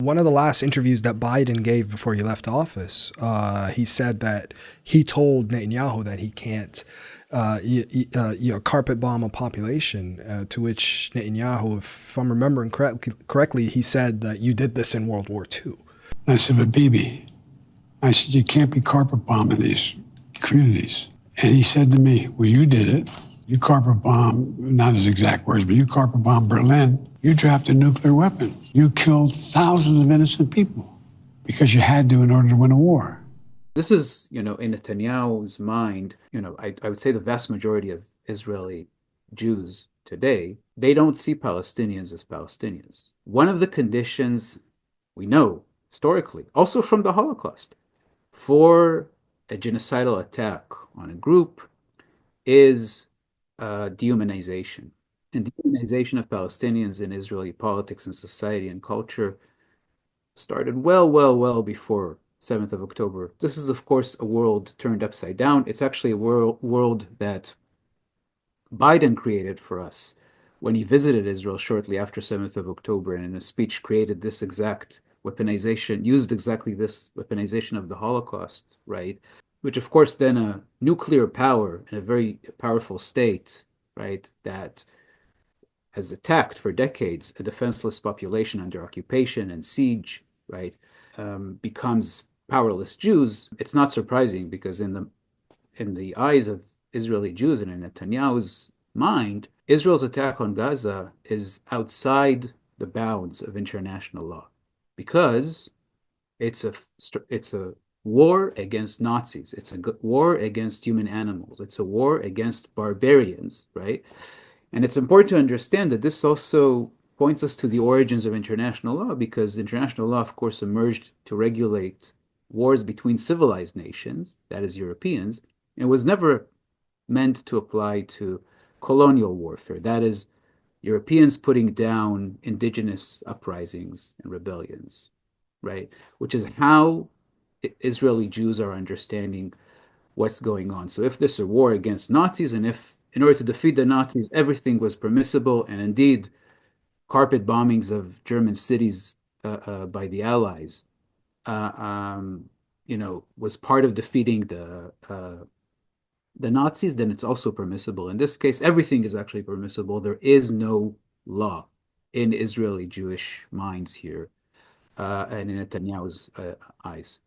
one of the last interviews that Biden gave before he left office, he said that he told Netanyahu that he can't, carpet bomb a population. To which Netanyahu, if I'm remembering correctly, he said that you did this in World War II. I said, but Bibi, I said, you can't be carpet bombing these communities. And he said to me, well, you did it. You carpet bomb, not his exact words, but you carpet bomb Berlin. You dropped a nuclear weapon. You killed thousands of innocent people because you had to in order to win a war. This is, in Netanyahu's mind, I would say the vast majority of Israeli Jews today, they don't see Palestinians as Palestinians. One of the conditions we know historically, also from the Holocaust, for a genocidal attack on a group is dehumanization. And dehumanization of Palestinians in Israeli politics and society and culture started well before 7th of October. This is, of course, a world turned upside down. It's actually a world that Biden created for us when he visited Israel shortly after 7th of October and in a speech created this exact weaponization, used exactly this weaponization of the Holocaust, right? Which, of course, then a nuclear power in a very powerful state, right, that has attacked for decades a defenseless population under occupation and siege, right, becomes powerless Jews. It's not surprising because in the eyes of Israeli Jews and in Netanyahu's mind, Israel's attack on Gaza is outside the bounds of international law because it's a war against Nazis. It's a war against human animals. It's a war against barbarians, right? And it's important to understand that this also points us to the origins of international law because international law, of course, emerged to regulate wars between civilized nations, that is Europeans, and was never meant to apply to colonial warfare, that is Europeans putting down indigenous uprisings and rebellions, right? Which is how Israeli Jews are understanding what's going on. So if there's a war against Nazis, and if in order to defeat the Nazis, everything was permissible, and indeed carpet bombings of German cities by the Allies, was part of defeating the Nazis, then it's also permissible. In this case, everything is actually permissible. There is no law in Israeli Jewish minds here, and in Netanyahu's eyes.